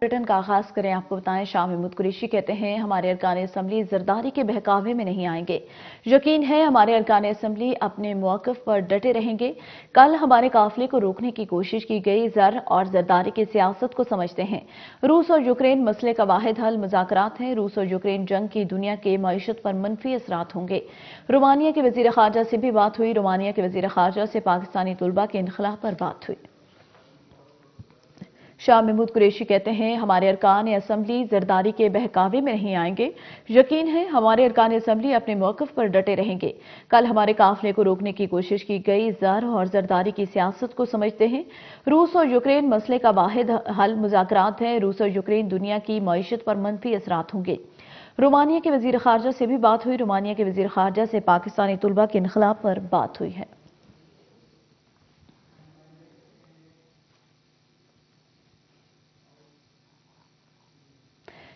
Bulletin का आगाज करें। आपको बताएं, शाह महमूद कुरैशी कहते हैं हमारे अरकान असम्बली जरदारी के बहकावे में नहीं आएंगे। यकीन है हमारे अरकान असम्बली अपने मौक़िफ़ पर डटे रहेंगे। कल हमारे काफिले को रोकने की कोशिश की गई। जर और जरदारी की सियासत को समझते हैं। रूस और यूक्रेन मसले का वाहिद हल मुज़ाकरात है। रूस और यूक्रेन जंग की दुनिया के मईशत पर मनफी असरात होंगे। रोमानिया के वज़ीर ख़ारजा से भी बात हुई। रोमानिया के वज़ीर ख़ारजा से पाकिस्तानी तुलबा के इनखला पर बात हुई। शाह महमूद कुरैशी कहते हैं हमारे अरकान असम्बली जरदारी के बहकावे में नहीं आएंगे। यकीन है हमारे अरकान असम्बली अपने मौक़िफ़ पर डटे रहेंगे। कल हमारे काफिले को रोकने की कोशिश की गई। ज़र और जरदारी की सियासत को समझते हैं। रूस और यूक्रेन मसले का वाहिद हल मुज़ाकरात है। रूस और यूक्रेन दुनिया की मईशत पर मनफी असरात होंगे। रोमानिया के वज़ीर ख़ारजा से भी बात हुई। रोमानिया के वज़ीर ख़ारजा से पाकिस्तानी तुलबा के इनखला पर बात हुई है।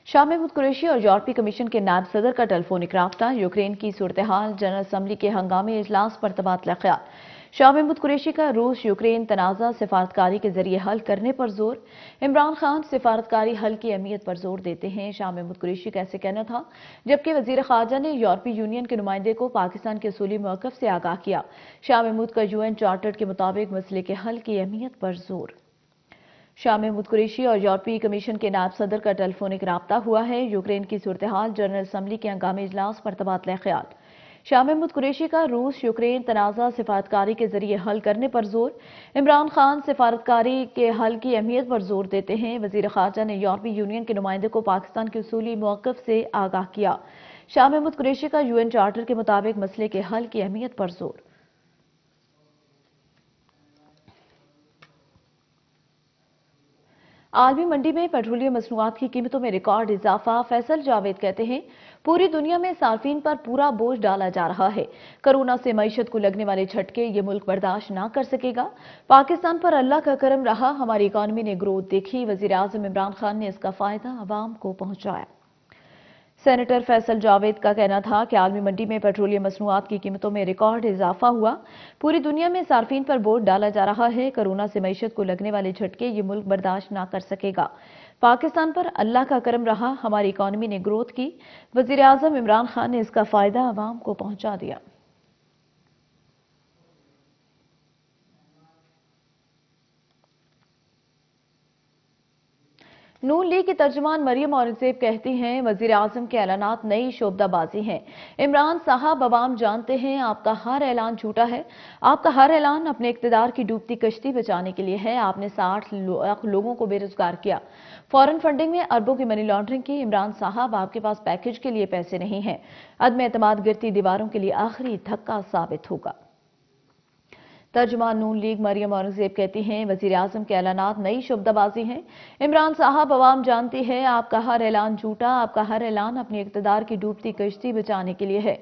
शाह महमूद कुरैशी और यूरोपीय कमीशन के नायब सदर का टेलीफोनिक राब्ता। यूक्रेन की सूरत हाल, जनरल असम्बली के हंगामी इजलास पर तबादला ख्याल। शाह महमूद कुरैशी का रूस यूक्रेन तनाज़ा सिफारतकारी के जरिए हल करने पर जोर। इमरान खान सिफारतकारी हल की अहमियत पर जोर देते हैं। शाह महमूद कुरैशी का ऐसे कहना था, जबकि वज़ीर ख़ारजा ने यूरोपीय यूनियन के नुमाइंदे को पाकिस्तान के असूली मौक़िफ़ से आगाह किया। शाह महमूद का UN चार्टर के मुताबिक मसले के हल की अहमियत पर जोर। शाह महमूद कुरैशी और यूरोपीय कमीशन के नायब सदर का टेलीफोनिक राब्ता हुआ है। यूक्रेन की सूरत हाल, जनरल असम्बली के हंगामी इजलास पर तबादला ख्याल। शाह महमूद कुरैशी का रूस यूक्रेन तनाज़ा सिफारतकारी के जरिए हल करने पर जोर। इमरान खान सिफारतकारी के हल की अहमियत पर जोर देते हैं। वज़ीर ख़ारजा ने यूरोपीय यूनियन के नुमाइंदे को पाकिस्तान के उसूली मौक़िफ़ से आगाह किया। शाह महमूद कुरैशी का UN चार्टर के मुताबिक मसले के हल की अहमियत पर जोर। आलमी मंडी में पेट्रोलियम मसनूआत की कीमतों में रिकॉर्ड इजाफा। फैसल जावेद कहते हैं पूरी दुनिया में सार्फिन पर पूरा बोझ डाला जा रहा है। कोरोना से मईशत को लगने वाले झटके ये मुल्क बर्दाश्त ना कर सकेगा। पाकिस्तान पर अल्लाह का करम रहा, हमारी इकॉनमी ने ग्रोथ देखी। वज़ीर आज़म इमरान खान ने इसका फायदा अवाम को पहुंचाया। सेनेटर फैसल जावेद का कहना था कि आलमी मंडी में पेट्रोलियम मसनूआत की कीमतों में रिकॉर्ड इजाफा हुआ। पूरी दुनिया में सार्फिन पर बोझ डाला जा रहा है। कोरोना से मईशत को लगने वाले झटके ये मुल्क बर्दाश्त ना कर सकेगा। पाकिस्तान पर अल्लाह का करम रहा, हमारी इकॉनमी ने ग्रोथ की। वज़ीर आज़म इमरान खान ने इसका फायदा अवाम को पहुंचा दिया। नून लीग की तर्जुमान मरियम औरंगजेब कहती हैं वज़ीर आज़म के ऐलानात नई शोबदाबाजी हैं। इमरान साहब अवाम जानते हैं आपका हर ऐलान झूठा है। आपका हर ऐलान अपने इक़्तिदार की डूबती कश्ती बचाने के लिए है। आपने 60 लाख लोगों को बेरोजगार किया। फॉरेन फंडिंग में अरबों की मनी लॉन्ड्रिंग की। इमरान साहब आपके पास पैकेज के लिए पैसे नहीं हैं। अदम एतमाद गिरती दीवारों के लिए आखिरी धक्का साबित होगा। तर्जुमान नून लीग मरियम औरंगजेब कहती हैं वज़ीर आज़म के ऐलानात नई शोबदाबाजी हैं। इमरान साहब अवाम जानती है आपका हर ऐलान झूठा। आपका हर ऐलान अपनी इक़्तिदार की डूबती कश्ती बचाने के लिए है।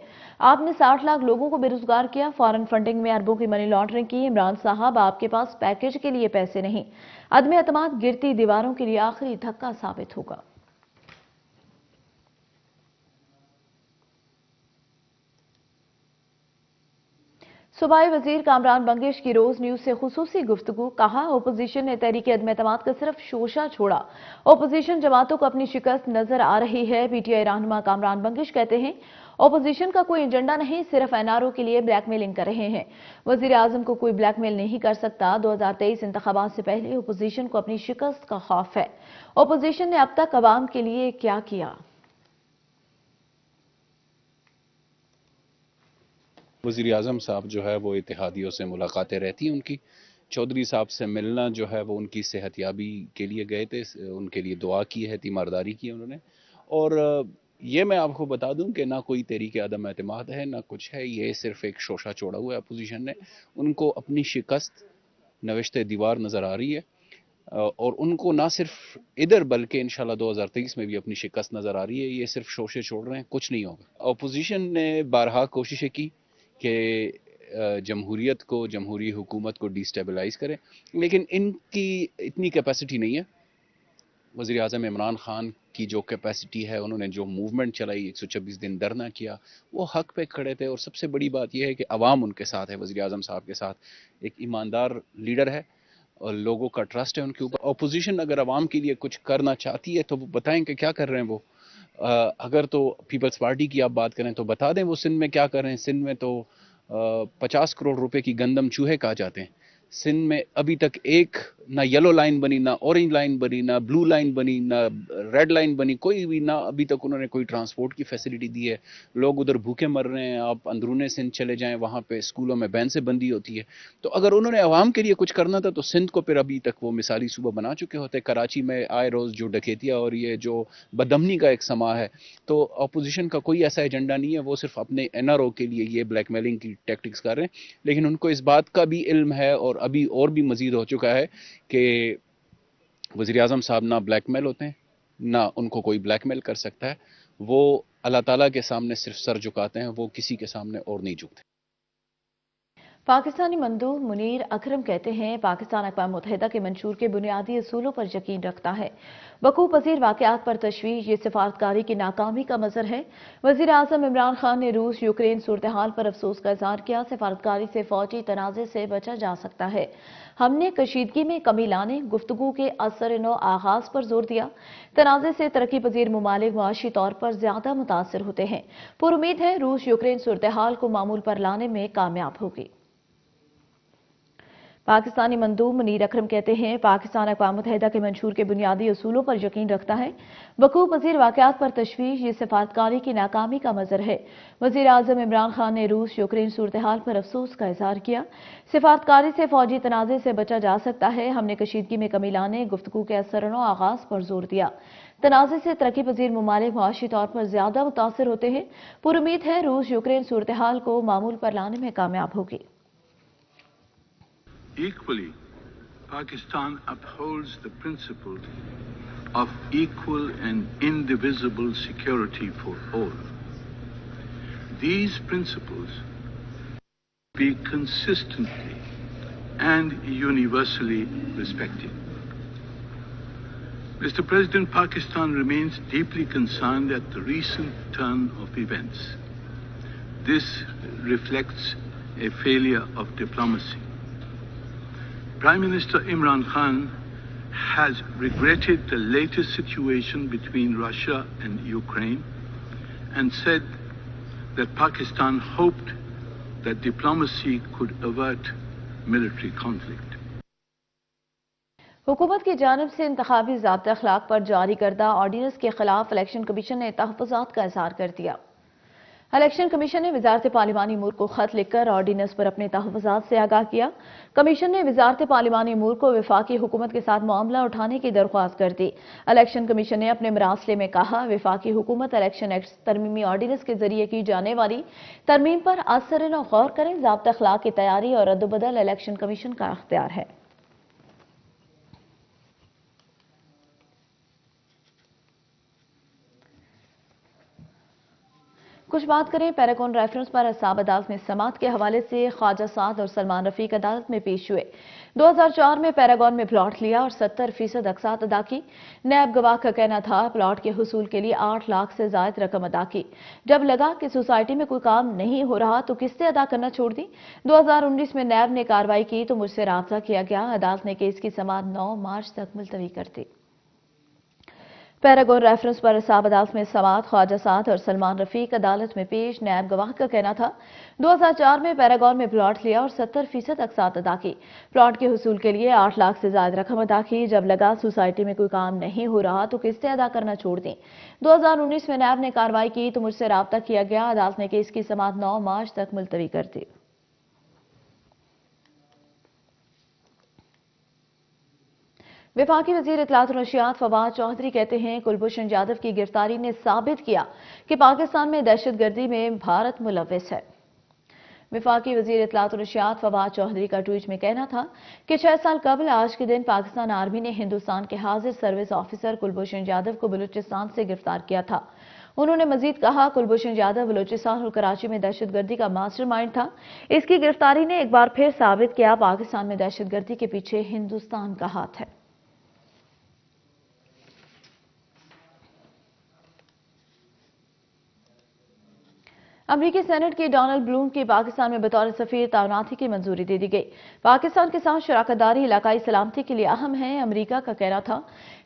आपने 60 लाख लोगों को बेरोजगार किया। फॉरेन फंडिंग में अरबों की मनी लॉन्ड्रिंग की। इमरान साहब आपके पास पैकेज के लिए पैसे नहीं। अदम एतमाद गिरती दीवारों के लिए आखिरी धक्का साबित होगा। सूबाई वजीर कामरान बंगिश की रोज न्यूज से खुसूसी गुफ्तगू। कहा ओपोजिशन ने तहरीक अदम एतमाद का सिर्फ शोशा छोड़ा। ओपोजिशन जमातों को अपनी शिकस्त नजर आ रही है। PTI रहनुमा कामरान बंगिश कहते हैं ओपोजिशन का कोई एजेंडा नहीं, सिर्फ NRO के लिए ब्लैकमेलिंग कर रहे हैं। वजीर आजम को कोई ब्लैकमेल नहीं कर सकता। 2023 इंतखाबात से पहले ओपोजिशन को अपनी शिकस्त का खौफ है। ओपोजिशन ने अब तक अवाम के लिए क्या किया? वज़ीर आज़म साहब जो है वो इत्तेहादियों से मुलाकातें रहती हैं उनकी। चौधरी साहब से मिलना जो है वो उनकी सेहतयाबी के लिए गए थे, उनके लिए दुआ की है, तीमारदारी की उन्होंने। और ये मैं आपको बता दूं कि ना कोई तहरीक अदम एतमाद है ना कुछ है, ये सिर्फ एक शोशा छोड़ा हुआ है अपोजिशन ने। उनको अपनी शिकस्त नविश्ते दीवार नज़र आ रही है और उनको ना सिर्फ इधर बल्कि इंशाल्लाह 2023 में भी अपनी शिकस्त नज़र आ रही है। ये सिर्फ शोशे छोड़ रहे हैं, कुछ नहीं होगा। अपोजिशन ने बारहा कोशिशें की कि जमहूरियत को, जमहूरी हुकूमत को डिस्टेबलाइज करें, लेकिन इनकी इतनी कैपेसिटी नहीं है। वज़ीर आज़म इमरान खान की जो कैपेसिटी है, उन्होंने जो मूवमेंट चलाई, 126 दिन धरना किया, वो हक पे खड़े थे। और सबसे बड़ी बात यह है कि अवाम उनके साथ है, वज़ीर आज़म साहब के साथ। एक ईमानदार लीडर है اور لوگوں کا ٹرسٹ ہے ان کے اوپر. اپوزیشن اگر عوام کے لیے کچھ کرنا چاہتی ہے تو وہ بتائیں کہ کیا کر رہے ہیں وہ. اگر تو پیپلز پارٹی کی آپ بات کریں تو بتا دیں وہ سندھ میں کیا کر رہے ہیں. سندھ میں تو 50 کروڑ روپے کی گندم چوہے کہا جاتے ہیں. سندھ میں ابھی تک ایک نہ یلو لائن بنی، نہ اورنج لائن بنی، نہ بلو لائن بنی، نہ ریڈ لائن بنی، کوئی بھی نہ ابھی تک انہوں نے کوئی ٹرانسپورٹ کی فیسلٹی دی ہے. لوگ ادھر بھوکے مر رہے ہیں. آپ اندرون سندھ چلے جائیں، وہاں پہ اسکولوں میں بین سے بندی ہوتی ہے. تو اگر انہوں نے عوام کے لیے کچھ کرنا تھا تو سندھ کو پھر ابھی تک وہ مثالی صوبہ بنا چکے ہوتے. کراچی میں آئے روز جو ڈکیتیاں اور یہ جو بدامنی کا ایک سما ہے، تو اپوزیشن کا کوئی ایسا ایجنڈا نہیں ہے. وہ صرف اپنے NRO کے لیے یہ بلیک میلنگ کی ٹیکٹکس کر رہے ہیں. لیکن ان کو اس بات کا بھی علم ہے اور ابھی اور بھی مزید ہو چکا ہے کہ وزیر اعظم صاحب نہ بلیک میل ہوتے ہیں، نہ ان کو کوئی بلیک میل کر سکتا ہے. وہ اللہ تعالیٰ کے سامنے صرف سر جھکاتے ہیں، وہ کسی کے سامنے اور نہیں جھکتے. پاکستانی مندوب منیر اکرم کہتے ہیں پاکستان اقوام متحدہ کے منشور کے بنیادی اصولوں پر یقین رکھتا ہے. وقوع پذیر واقعات پر تشویش یہ سفارتکاری کی ناکامی کا مظہر ہے. وزیر اعظم عمران خان نے روس یوکرین صورتحال پر افسوس کا اظہار کیا. سفارتکاری سے فوجی تنازع سے بچا جا سکتا ہے. ہم نے کشیدگی میں کمی لانے، گفتگو کے اثر نو آغاز پر زور دیا. تنازع سے ترقی پذیر ممالک معاشی طور پر زیادہ متاثر ہوتے ہیں. پر امید ہے روس یوکرین صورتحال کو معمول پر لانے میں کامیاب ہوگی. پاکستانی مندوب منیر اکرم کہتے ہیں پاکستان اقوام متحدہ کے منشور کے بنیادی اصولوں پر یقین رکھتا ہے. وقوع پذیر واقعات پر تشویش یہ سفارتکاری کی ناکامی کا مظہر ہے. وزیر اعظم عمران خان نے روس یوکرین صورتحال پر افسوس کا اظہار کیا. سفارتکاری سے فوجی تنازع سے بچا جا سکتا ہے. ہم نے کشیدگی میں کمی لانے، گفتگو کے اثر نو آغاز پر زور دیا. تنازع سے ترقی پذیر ممالک معاشی طور پر زیادہ متاثر ہوتے ہیں. پر امید ہے روس یوکرین صورتحال کو معمول پر لانے میں کامیاب ہوگی. Equally, Pakistan upholds the principle of equal and indivisible security for all. These principles be consistently and universally respected. Mr. President, Pakistan remains deeply concerned at the recent turn of events. This reflects a failure of diplomacy. Prime Minister Imran Khan has regretted the latest situation between Russia and Ukraine and said that Pakistan hoped that diplomacy could avert military conflict. حکومت کی جانب سے انتخابی ضابطہ اخلاق پر جاری کردہ ordinance کے خلاف الیکشن کمیشن نے تحفظات کا اظہار کر دیا. الیکشن کمیشن نے وزارت پارلیمانی امور کو خط لکھ کر آرڈیننس پر اپنے تحفظات سے آگاہ کیا. کمیشن نے وزارت پارلیمانی امور کو وفاقی حکومت کے ساتھ معاملہ اٹھانے کی درخواست کر دی. الیکشن کمیشن نے اپنے مراسلے میں کہا وفاقی حکومت الیکشن ایکٹ ترمیمی آرڈیننس کے ذریعے کی جانے والی ترمیم پر اثر نو غور کریں. ضابطہ اخلاق کی تیاری اور رد و بدل الیکشن کمیشن کا اختیار ہے. کچھ بات کریں پیراگون ریفرنس پر. اصحاب عدالت میں سماعت کے حوالے سے خواجہ سعد اور سلمان رفیق عدالت میں پیش ہوئے. 2004 میں پیراگون میں پلاٹ لیا اور 70% اقساط ادا کی. نیب گواہ کا کہنا تھا پلاٹ کے حصول کے لیے 8 لاکھ سے زائد رقم ادا کی. جب لگا کہ سوسائٹی میں کوئی کام نہیں ہو رہا تو قسطیں ادا کرنا چھوڑ دی. 2019 میں نیب نے کارروائی کی تو مجھ سے رابطہ کیا گیا. عدالت نے کیس کی سماعت 9 مارچ تک ملتوی کر دی. پیراگون ریفرنس پر اصحاب عدالت میں سماعت. خواجہ سعد اور سلمان رفیق عدالت میں پیش. نیب گواہ کا کہنا تھا 2004 میں پیراگون میں پلاٹ لیا اور 70% اقساط ادا کی. پلاٹ کے حصول کے لیے 8 لاکھ سے زائد رقم ادا کی. جب لگا سوسائٹی میں کوئی کام نہیں ہو رہا تو قسطیں ادا کرنا چھوڑ دیں. 2019 میں نیب نے کارروائی کی تو مجھ سے رابطہ کیا گیا. عدالت نے کیس کی سماعت 9 مارچ تک ملتوی کر دی. وفاقی وزیر اطلاعات و نشریات فواد چودھری کہتے ہیں کلبھوشن جادو کی گرفتاری نے ثابت کیا کہ پاکستان میں دہشت گردی میں بھارت ملوث ہے. وفاقی وزیر اطلاعات و نشریات فواد چودھری کا ٹویٹ میں کہنا تھا کہ 6 سال قبل آج کے دن پاکستان آرمی نے ہندوستان کے حاضر سروس آفیسر کلبھوشن جادو کو بلوچستان سے گرفتار کیا تھا. انہوں نے مزید کہا کلبھوشن جادو بلوچستان اور کراچی میں دہشت گردی کا ماسٹر مائنڈ تھا. اس کی گرفتاری نے ایک بار پھر ثابت کیا پاکستان میں دہشت گردی کے پیچھے ہندوستان کا ہاتھ ہے. امریکی سینٹ کی ڈونلڈ بلوم کی پاکستان میں بطور سفیر تعیناتی کی منظوری دے دی گئی۔ پاکستان کے ساتھ شراکت داری علاقائی سلامتی کے لیے اہم ہے۔ امریکہ کا کہنا تھا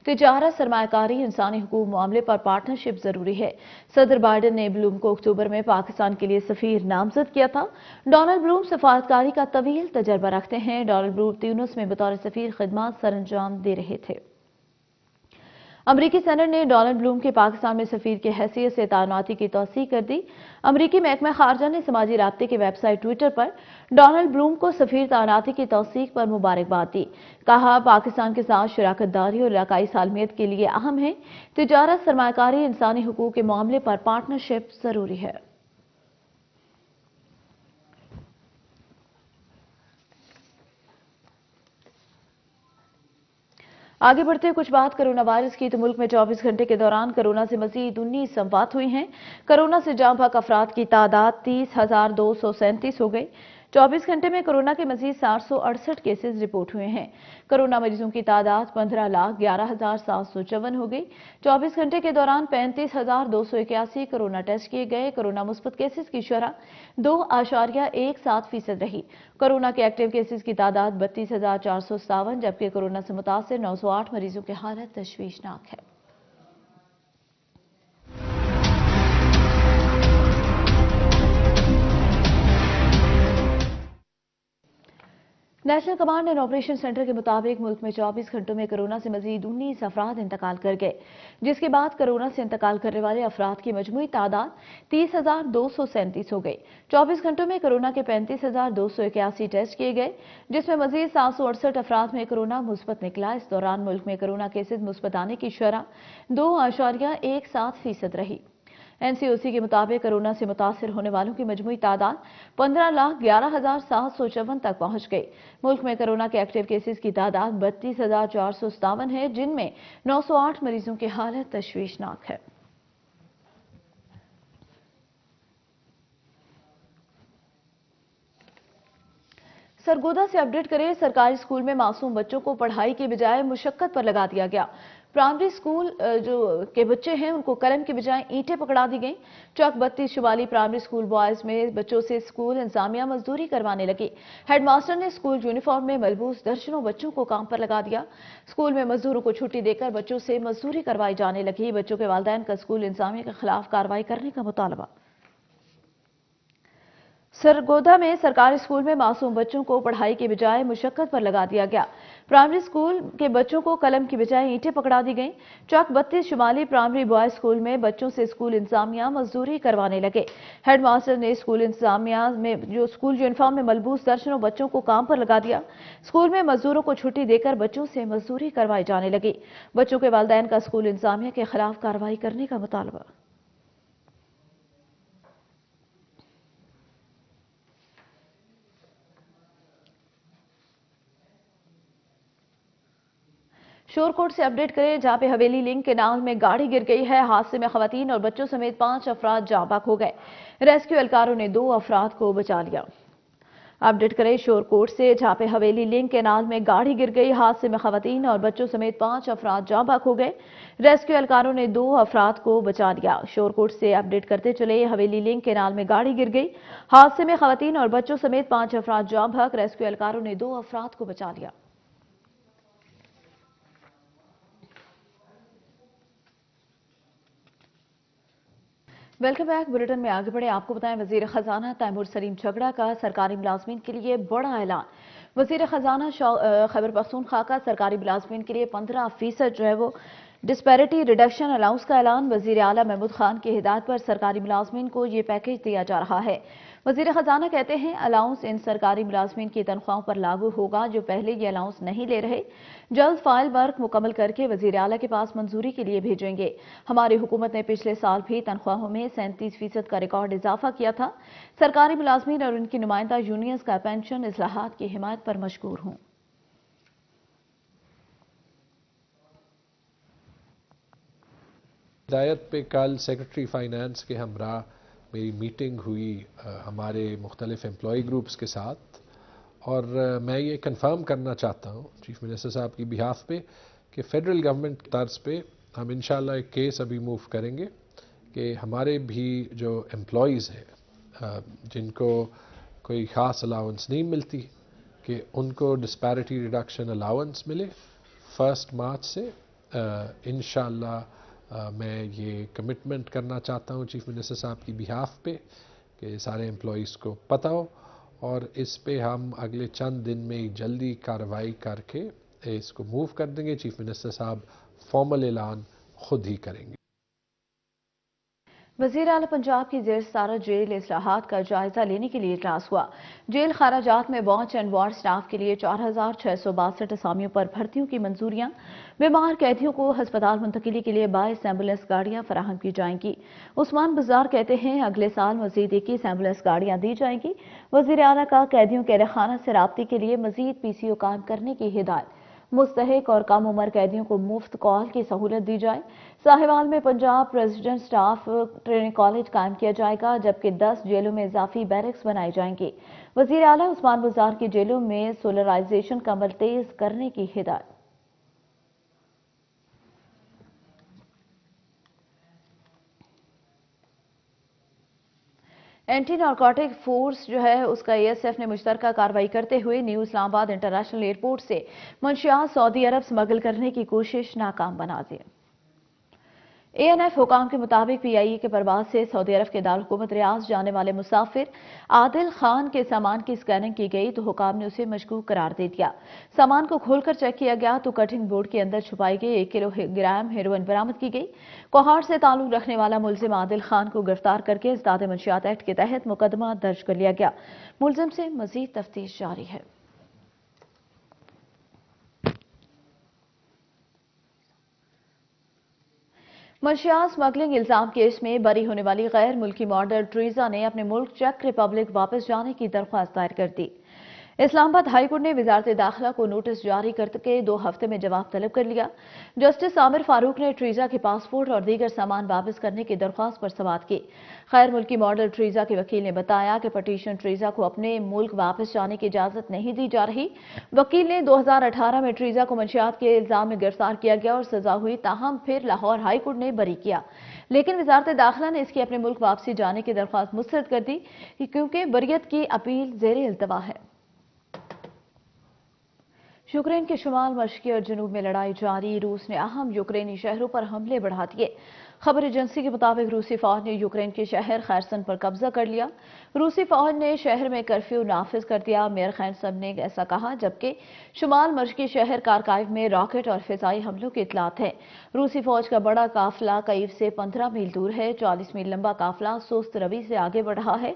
تجارت، سرمایہ کاری، انسانی حقوق معاملے پر پارٹنرشپ ضروری ہے۔ صدر بائیڈن نے بلوم کو اکتوبر میں پاکستان کے لیے سفیر نامزد کیا تھا۔ ڈونلڈ بلوم سفارتکاری کا طویل تجربہ رکھتے ہیں۔ ڈونلڈ بلوم تیونس میں بطور سفیر خدمات سر انجام دے رہے تھے۔ امریکی سینٹ نے ڈونلڈ بلوم کے پاکستان میں سفیر کی حیثیت سے تعیناتی کی توثیق کر دی۔ امریکی محکمہ خارجہ نے سماجی رابطے کی ویب سائٹ ٹویٹر پر ڈونلڈ بلوم کو سفیر تعیناتی کی توثیق پر مبارکباد دی۔ کہا، پاکستان کے ساتھ شراکت داری اور علاقائی سالمیت کے لیے اہم ہے۔ تجارت، سرمایہ کاری، انسانی حقوق کے معاملے پر پارٹنرشپ ضروری ہے۔ آگے بڑھتے کچھ بات کرونا وائرس کی تو ملک میں 24 گھنٹے کے دوران کرونا سے مزید 19 وفات ہوئی ہیں۔ کرونا سے جاں بحق افراد کی تعداد 30,237 ہو گئی۔ 24 گھنٹے میں کرونا کے مزید 768 کیسز رپورٹ ہوئے ہیں۔ کرونا مریضوں کی تعداد 15,11,754 ہو گئی۔ 24 گھنٹے کے دوران 35,281 کرونا ٹیسٹ کیے گئے۔ کرونا مثبت کیسز کی شرح 2.17% رہی۔ کرونا کے ایکٹیو کیسز کی تعداد 32,457 جبکہ کرونا سے متاثر 908 مریضوں کی حالت تشویشناک ہے۔ National command and operation centre کے مطابق ملک میں 24 گھنٹوں میں کرونا سے مزید 19 افراد انتقال کر گئے، جس کے بعد کرونا سے انتقال کرنے والے افراد کی مجموعی تعداد 30,237 ہو گئی۔ 24 گھنٹوں میں کرونا کے 35,281 ٹیسٹ کیے گئے، جس میں مزید 768 افراد میں کرونا مثبت نکلا۔ اس دوران ملک میں کرونا کیسز مثبت آنے کی شرح 2.17% رہی۔ این سی او سی کے مطابق کرونا سے متاثر ہونے والوں کی مجموعی تعداد 15,11,754 تک پہنچ گئی۔ ملک میں کرونا کے ایکٹیو کیسز کی تعداد 32,457 ہے، جن میں 908 مریضوں کی حالت تشویشناک ہے۔ سرگودا سے اپڈیٹ کریں، سرکاری اسکول میں معصوم بچوں کو پڑھائی کی بجائے مشقت پر لگا دیا گیا۔ پرائمری اسکول کے بچے ہیں ان کو قلم کی بجائے اینٹیں پکڑا دی گئیں۔ چک 32 شمالی پرائمری اسکول بوائز میں بچوں سے اسکول انتظامیہ مزدوری کروانے لگی۔ ہیڈ ماسٹر نے اسکول یونیفارم میں ملبوس درجنوں بچوں کو کام پر لگا دیا۔ اسکول میں مزدوروں کو چھٹی دے کر بچوں سے مزدوری کروائی جانے لگی۔ بچوں کے والدین کا اسکول انتظامیہ کے خلاف کارروائی کرنے کا مطالبہ۔ سرگودا میں سرکاری اسکول میں معصوم بچوں کو پڑھائی کی بجائے مشقت پر لگا دیا گیا۔ پرائمری اسکول کے بچوں کو قلم کی بجائے اینٹیں پکڑا دی گئیں۔ چک 32 شمالی پرائمری بوائز اسکول میں بچوں سے اسکول انتظامیہ مزدوری کروانے لگے۔ ہیڈ ماسٹر نے اسکول انتظامیہ میں اسکول یونیفارم میں ملبوس درجنوں بچوں کو کام پر لگا دیا۔ اسکول میں مزدوروں کو چھٹی دے کر بچوں سے مزدوری کروائی جانے لگی۔ بچوں کے والدین کا اسکول انتظامیہ کے خلاف کارروائی کرنے کا مطالبہ۔ شورکوٹ سے اپڈیٹ کریں، جہاں پہ حویلی لنک کینال میں گاڑی گر گئی ہے۔ حادثے میں خواتین اور بچوں سمیت 5 افراد جاں بحق ہو گئے۔ ریسکیو اہلکاروں نے 2 افراد کو بچا لیا۔ اپڈیٹ کریں شورکوٹ سے، جہاں پہ حویلی لنک کینال میں گاڑی گر گئی۔ حادثے میں خواتین اور بچوں سمیت 5 افراد جاں بحق ہو گئے۔ ریسکیو اہلکاروں نے 2 افراد کو بچا لیا۔ شورکوٹ سے اپڈیٹ کرتے چلے، حویلی لنک کینال میں گاڑی گر گئی۔ حادثے میں خواتین اور بچوں سمیت 5 افراد جاں بحق۔ ریسکیو اہلکاروں نے 2 افراد کو بچا لیا۔ Welcome back. بلیٹن میں آگے بڑھے، آپ کو بتائیں وزیر خزانہ تیمور سلیم جھگڑا کا سرکاری ملازمین کے لیے بڑا اعلان۔ وزیر خزانہ خیبر پختونخوا کا سرکاری ملازمین کے لیے 15% جو ہے وہ ڈسپیرٹی ریڈکشن الاؤنس کا اعلان۔ وزیر اعلیٰ محمود خان کی ہدایت پر سرکاری ملازمین کو یہ پیکیج دیا جا رہا ہے۔ وزیر خزانہ کہتے ہیں الاؤنس ان سرکاری ملازمین کی تنخواہوں پر لاگو ہوگا جو پہلے یہ الاؤنس نہیں لے رہے۔ جلد فائل ورک مکمل کر کے وزیر اعلیٰ کے پاس منظوری کے لیے بھیجیں گے۔ ہماری حکومت نے پچھلے سال بھی تنخواہوں میں 37% کا ریکارڈ اضافہ کیا تھا۔ سرکاری ملازمین اور ان کی نمائندہ یونینز کا پینشن اصلاحات کی حمایت پر مشکور ہوں۔ ہدایت پہ کل سیکرٹری فائنانس کے ہمراہ میری میٹنگ ہوئی ہمارے مختلف امپلائی گروپس کے ساتھ، اور میں یہ کنفرم کرنا چاہتا ہوں چیف منسٹر صاحب کی بہاف پہ کہ فیڈرل گورنمنٹ طرز پہ ہم انشاءاللہ ایک کیس ابھی موو کریں گے کہ ہمارے بھی جو امپلائیز ہیں जिनको कोई ख़ास अलाउंस नहीं मिलती कि उनको डिस्पैरिटी रिडक्शन अलाउंस मिले 1 मार्च से। इंशाअल्लाह मैं ये कमिटमेंट करना चाहता हूँ चीफ मिनिस्टर साहब की बिहाफ पे कि सारे एम्प्लॉइज़ को पता हो, और इस पे हम अगले चंद दिन में ही जल्दी कार्रवाई करके इसको मूव कर देंगे। चीफ मिनिस्टर साहब फॉर्मल ऐलान खुद ही करेंगे। वज़ीर आला पंजाब की ज़ेर सदारत जेल इस्लाहात का जायजा लेने के लिए इजलास हुआ। जेल खराजात में वॉच एंड वार्ड स्टाफ के लिए 4662 असामियों पर भर्तियों की मंजूरियां, बीमार कैदियों को हस्पताल मुंतकिली के लिए 22 एम्बुलेंस गाड़ियां फराहम की जाएंगी। उस्मान बुज़दार कहते हैं अगले साल मजीद 21 एम्बुलेंस गाड़ियां दी जाएंगी। वज़ीर आला का कैदियों के रहखाना से राब्ते के लिए मजीद PCO कायम करने की हिदायत। मुस्तहिक और कम उम्र कैदियों को मुफ्त कॉल की सहूलत दी जाए। साहिवाल में Punjab president staff training college कायम किया जाएगा, जबकि 10 जेलों में इजाफी बैरक्स बनाई जाएंगी। वज़ीर आला उस्मान बुज़दार की जेलों में सोलराइजेशन का अमल तेज करने की हिदायत। एंटी नारकोटिक फोर्स उसका ASF ने मुश्तरका कार्रवाई करते हुए न्यू इस्लामाबाद इंटरनेशनल एयरपोर्ट से मंशियात सऊदी अरब स्मगल करने की कोशिश नाकाम बना दी। ANF हुकाम के मुताबिक PIE के परवाज से सऊदी अरब के दारहुकूमत रियाज जाने वाले मुसाफिर आदिल खान के सामान की स्कैनिंग की गई तो हुकाम ने उसे मशकूक करार दे दिया। सामान को खोलकर चेक किया गया तो कटिंग बोर्ड के अंदर छुपाई गई 1 किलोग्राम हेरोइन बरामद की गई। कोहाड़ से ताल्लुक रखने वाला मुलजिम आदिल खान को गिरफ्तार करके इस्दाद मंशियात एक्ट के तहत मुकदमा दर्ज कर लिया गया। मुलजिम से मजीद तफ्तीश जारी है। मंशियात स्मगलिंग इल्जाम केस में बरी होने वाली गैर मुल्की मॉडल ट्रीजा ने अपने मुल्क चेक रिपब्लिक वापस जाने की दरख्वास्त दायर कर दी। इस्लामाबाद हाईकोर्ट ने वजारत दाखिला को नोटिस जारी करके 2 हफ्ते में जवाब तलब कर लिया। जस्टिस आमिर फारूक ने ट्रीजा के पासपोर्ट और दीगर सामान वापस करने की दरख्वास्त पर समाअत की। गैर मुल्की मॉडल ट्रीजा के वकील ने बताया कि पटिशन ट्रीजा को अपने मुल्क वापस जाने की इजाजत नहीं दी जा रही। वकील ने 2018 में ट्रीजा को मंशियात के इल्जाम में गिरफ्तार किया गया और सजा हुई, ताहम फिर लाहौर हाईकोर्ट ने बरी किया, लेकिन वजारत दाखिला ने इसकी अपने मुल्क वापसी जाने की दरख्वास्त मुस्तरद कर दी क्योंकि बरियत की अपील जेर इल्तवा है। यूक्रेन के शुमाल मशरकी और जनूब में लड़ाई जारी। रूस ने अहम यूक्रेनी शहरों पर हमले बढ़ा दिए। खबर एजेंसी के मुताबिक रूसी फौज ने यूक्रेन के शहर खैरसन पर कब्जा कर लिया। रूसी फौज ने शहर में कर्फ्यू नाफिज कर दिया। मेयर खैरसन ने ऐसा कहा, जबकि शुमाल मशरकी शहर कारकाइव में रॉकेट और फिजाई हमलों की इतलात है। रूसी फौज का बड़ा काफिला कईव से 15 मील दूर है। 40 मील लंबा काफिला सुस्त रवि से आगे बढ़ रहा है।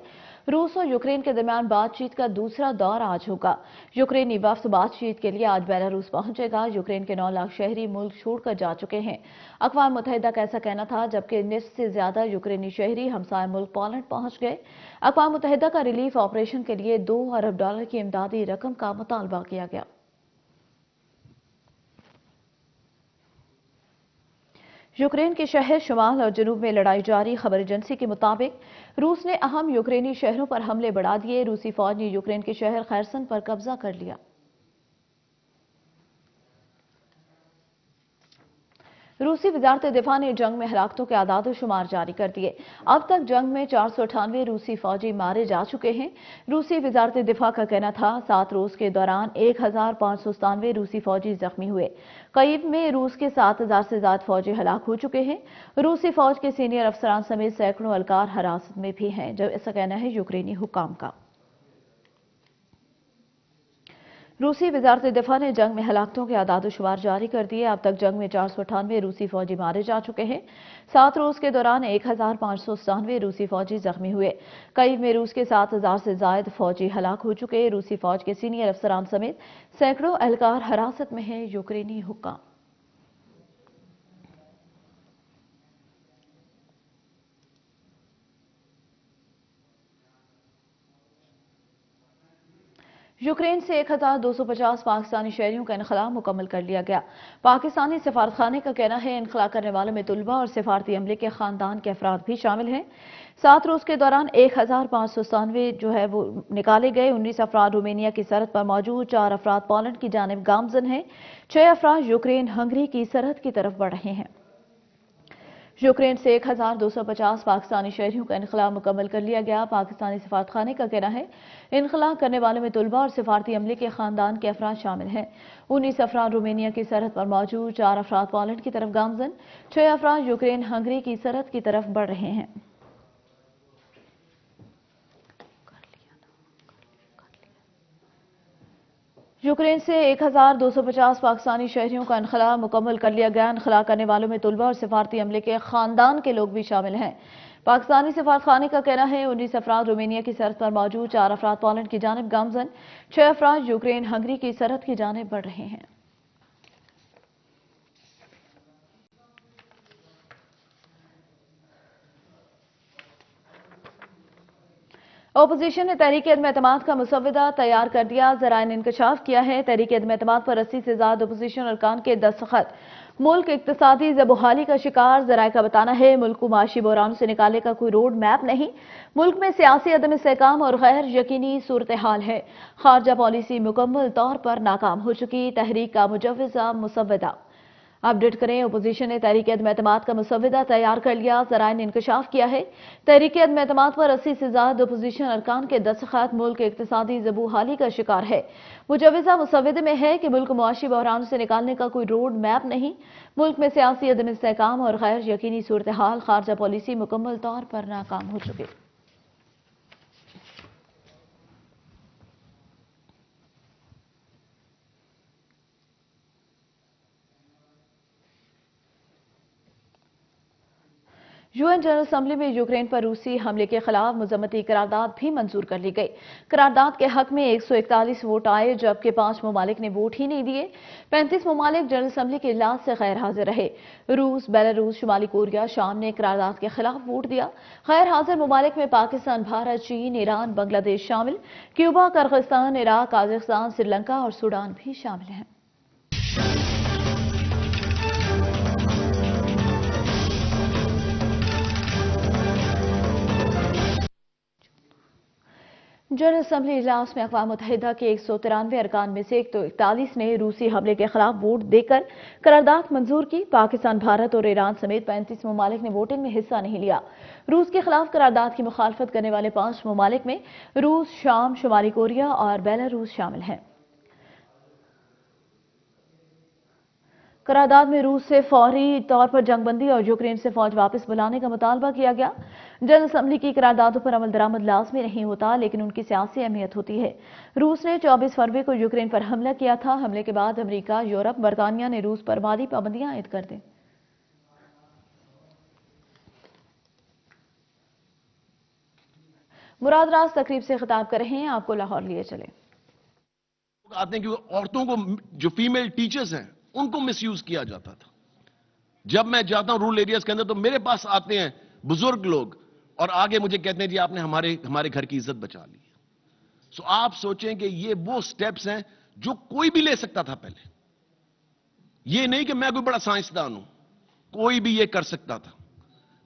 रूस और यूक्रेन के दरमियान बातचीत का दूसरा दौर आज होगा। यूक्रेनी वफ्द बातचीत के लिए आज बेलारूस पहुंचेगा। यूक्रेन के 9 लाख शहरी मुल्क छोड़कर जा चुके हैं। अक़वाम मुत्तहिदा का ऐसा कहना था, जबकि निस्फ से ज्यादा यूक्रेनी शहरी हमसाय मुल्क पोलैंड पहुंच गए। अक़वाम मुत्तहिदा का रिलीफ ऑपरेशन के लिए $2 अरब की इमदादी रकम का मुतालबा किया गया। यूक्रेन के शहर शुमाल और जनूब में लड़ाई जारी। खबर एजेंसी के मुताबिक रूस ने अहम यूक्रेनी शहरों पर हमले बढ़ा दिए। रूसी फौज ने यूक्रेन के शहर खैरसन पर कब्जा कर लिया। रूसी वजारत दिफा ने जंग में हलाकतों के आदाद शुमार जारी कर दिए। अब तक जंग में 498 रूसी फौजी मारे जा चुके हैं। रूसी वजारत दिफा का कहना था 7 रोज के दौरान 1597 रूसी फौजी जख्मी हुए। कईब में रूस के 7000 से ज्यादा फौजी हलाक हो चुके हैं। रूसी फौज के सीनियर अफसरान समेत सैकड़ों एहलकार हिरासत में भी हैं, जब ऐसा कहना है यूक्रेनी हुकाम का। रूसी वजारत दिफा ने जंग में हलाकतों के आदाद शुमार जारी कर दिए। अब तक जंग में 498 रूसी फौजी मारे जा चुके हैं। 7 रोज के दौरान 1597 रूसी फौजी जख्मी हुए। कई में रूस के 7000 से ज्यादा फौजी हलाक हो चुके। रूसी फौज के सीनियर अफसरान समेत सैकड़ों एहलकार हिरासत में हैं, यूक्रेनी हुक्काम। यूक्रेन से 1250 पाकिस्तानी शहरियों का इनखला मुकम्मल कर लिया गया। पाकिस्तानी सफारतखाने का कहना है इनखला करने वालों में तुलबा और सिफारती अमले के खानदान के अफराद भी शामिल हैं। 7 रोज के दौरान 1597 वो निकाले गए। 19 अफराद रोमेनिया की सरहद पर मौजूद, 4 अफराद पोलैंड की जानिब गामजन हैं। 6 अफराद यूक्रेन हंगरी की सरहद की तरफ बढ़ रहे हैं। यूक्रेन से 1250 पाकिस्तानी शहरियों का इनखला मुकम्मल कर लिया गया। पाकिस्तानी सफारतखाने का कहना है इनखला करने वालों में तलबा और सिफारती अमले के खानदान के अफराद शामिल हैं। 19 अफराद रोमेनिया की सरहद पर मौजूद, 4 अफराद पोलैंड की तरफ गामजन, 6 अफराद यूक्रेन हंगरी की सरहद की तरफ बढ़ रहे हैं। यूक्रेन से 1250 पाकिस्तानी शहरियों का इनखला मुकम्मल कर लिया गया। इनखला करने वालों में तलबा और सिफारती अमले के खानदान के लोग भी शामिल हैं। पाकिस्तानी सफारतखाने का कहना है 19 अफराद रोमेनिया की सरहद पर मौजूद, 4 अफराद पोलैंड की जानिब गामजन, 6 अफराद यूक्रेन हंगरी की सरहद की जानिब बढ़ रहे हैं। अपोजिशन ने तहरीक-ए-एतमाद का मुसव्वदा तैयार कर दिया। ज़राए ने इंकशाफ किया है तहरीक-ए-एतमाद पर 80 से ज्यादा अपोजिशन अरकान के दस्तखत। मुल्क इक्तिसादी ज़बोहाली का शिकार। ज़राए का बताना है मुल्क को माशी बहरान से निकालने का कोई रोड मैप नहीं। मुल्क में सियासी अदम इस्तेहकाम और गैर यकीनी सूरत हाल है। खारजा पॉलिसी मुकम्मल तौर पर नाकाम हो चुकी। तहरीक का मुजव्वजा मुसव्वदा। अपडेट करें, अपोजिशन ने तहरीक-ए-एतमाद का मुसव्वदा तैयार कर लिया। ज़राए ने इंकशाफ किया है तहरीक-ए-एतमाद पर 80 से ज्यादा अपोजिशन अरकान के दस्तखत। मुल्क इक्तिसादी ज़बोहाली का शिकार है। मुजव्वजा मुसव्वदे में है कि मुल्क मुआशी बहरान से निकालने का कोई रोड मैप नहीं। मुल्क में सियासी अदम इस्तेहकाम और गैर यकीनी सूरत हाल। खारजा पॉलिसी मुकम्मल तौर पर नाकाम हो चुकी। यूएन जनरल असेंबली में यूक्रेन पर रूसी हमले के खिलाफ मजम्मती करारदाद भी मंजूर कर ली गई। करारदाद के हक में 141 वोट आए, जबकि 5 ममालिक ने वोट ही नहीं दिए। 35 ममालिक जनरल असेंबली के इजलास से गैर हाजिर रहे। रूस, बेलारूस, शुमाली कोरिया, शाम ने करारदाद के खिलाफ वोट दिया। गैर हाजिर ममालिक में पाकिस्तान, भारत, चीन, ईरान, बांग्लादेश शामिल। Cuba, Kyrgyzstan, Iraq, Kazakhstan, Sri Lanka और सूडान भी शामिल हैं। जनरल असेंबली इजलास में अक़वाम मुत्तहिदा के 193 अरकान में से 141 ने रूसी हमले के खिलाफ वोट देकर करारदाद मंजूर की। पाकिस्तान, भारत और ईरान समेत 35 ममालिक ने वोटिंग में हिस्सा नहीं लिया। रूस के खिलाफ करारदाद की मुखालफत करने वाले 5 ममालिक में रूस, शाम, शुमाली कोरिया और बेलारूस शामिल हैं। करारदाद में रूस से फौरी तौर पर जंगबंदी और यूक्रेन से फौज वापस बुलाने का मुतालबा किया गया। जनरल असेंबली की करारदादों पर अमल दरामद लाजमी नहीं होता, लेकिन उनकी सियासी अहमियत होती है। रूस ने 24 फरवरी को यूक्रेन पर हमला किया था। हमले के बाद अमेरिका, यूरोप, बरतानिया ने रूस पर माली पाबंदियां आयद कर दी। मुराद राज तकरीब से खिताब कर रहे हैं, आपको लाहौर लिए चले। आते हैं कि औरतों को, जो फीमेल टीचर्स हैं, उनको मिसयूज किया जाता था। जब मैं जाता हूं रूरल एरियाज के अंदर तो मेरे पास आते हैं बुजुर्ग लोग और आगे मुझे कहते हैं जी आपने हमारे घर की इज्जत बचा ली। सो आप सोचें कि ये वो स्टेप्स हैं जो कोई भी ले सकता था पहले। ये नहीं कि मैं कोई बड़ा साइंसदान हूं, कोई भी ये कर सकता था,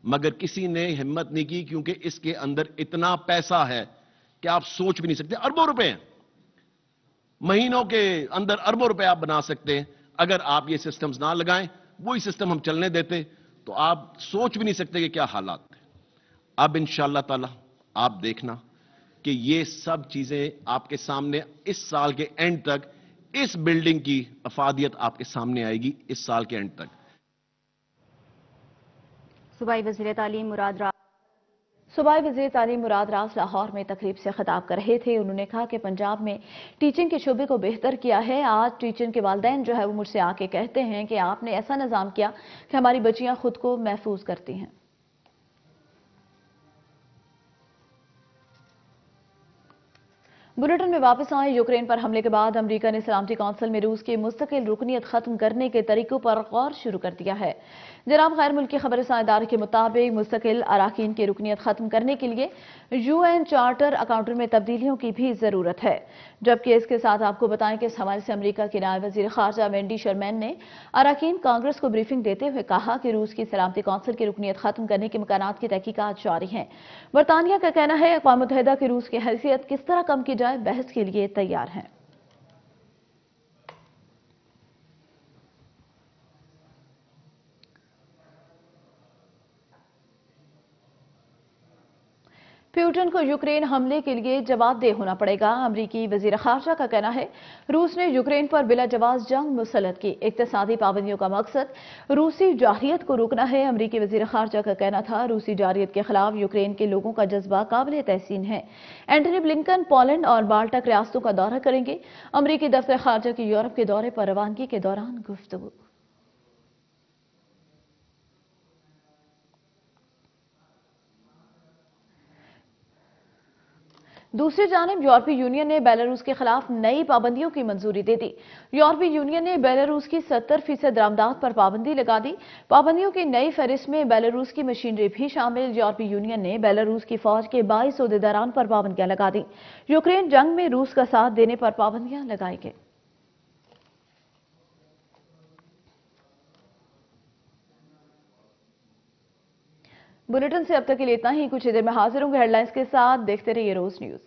मगर किसी ने हिम्मत नहीं की, क्योंकि इसके अंदर इतना पैसा है कि आप सोच भी नहीं सकते। अरबों रुपए हैं, महीनों के अंदर अरबों रुपए आप बना सकते हैं। अगर आप ये सिस्टम्स ना लगाएं, वही सिस्टम हम चलने देते, तो आप सोच भी नहीं सकते कि क्या हालात थे। अब इंशाअल्लाह ताला आप देखना कि ये सब चीजें आपके सामने इस साल के एंड तक, इस बिल्डिंग की अफादियत आपके सामने आएगी इस साल के एंड तक। सूबाई वज़ीर तालीम मुराद रास लाहौर में तकरीब से खिताब कर रहे थे। उन्होंने कहा कि पंजाब में टीचिंग के शोबे को बेहतर किया है। आज टीचिंग के वालिदैन जो है वो मुझसे आके कहते हैं कि आपने ऐसा निज़ाम किया कि हमारी बच्चियां खुद को महफूज करती हैं। बुलेटिन में वापस आए। यूक्रेन पर हमले के बाद अमेरिका ने सलामती कौंसिल में रूस की मुस्तकिल रुकनियत खत्म करने के तरीकों पर गौर शुरू कर दिया है। जनाब गैर मुल्की खबर रसां के मुताबिक मुस्तकिल अराकीन की रुकनियत खत्म करने के लिए यूएन चार्टर अकाउंट में तब्दीलियों की भी जरूरत है। जबकि इसके साथ आपको बताएं कि इस हवाले से अमेरिका की नायब वजीर खारजा वेंडी शर्मैन ने अराकीन कांग्रेस को ब्रीफिंग देते हुए कहा कि रूस की सलामती कौंसिल की रुकनियत खत्म करने के इम्कानात की तहकीकात जारी हैं। बरतानिया का कहना है अक़वाम मुत्तहिदा की रूस की हैसियत किस तरह कम की जाए, बहस के लिए तैयार हैं। प्यूटन को यूक्रेन हमले के लिए जवाबदेह होना पड़ेगा। अमरीकी वजीर खारजा का कहना है रूस ने यूक्रेन पर बिला जवाब जंग मुसल्लत की। इक्तिसादी पाबंदियों का मकसद रूसी जारहियत को रोकना है। अमरीकी वजीर खारजा का कहना था रूसी जारहियत के खिलाफ यूक्रेन के लोगों का जज्बा काबिल तहसीन है। एंटनी ब्लिंकन पोलैंड और बाल्टक रियासतों का दौरा करेंगे। अमरीकी दफ्तर खारजा की यूरोप के दौरे पर रवानगी के दौरान गुफ्तगू। दूसरी जानिब यूरोपीय यूनियन ने बेलारूस के खिलाफ नई पाबंदियों की मंजूरी दे दी। यूरोपीय यूनियन ने बेलारूस की 70% आमदाद पर पाबंदी लगा दी। पाबंदियों की नई फहरिस्त में बेलारूस की मशीनरी भी शामिल। यूरोपीय यूनियन ने बेलारूस की फौज के 22 ओहदेदारान पर पाबंदियां लगा दी। यूक्रेन जंग में रूस का साथ देने पर पाबंदियां लगाई गई। बुलेटिन से अब तक के लिए इतना ही। कुछ ही देर में हाजिर होंगे हेडलाइंस के साथ। देखते रहिए रोज न्यूज।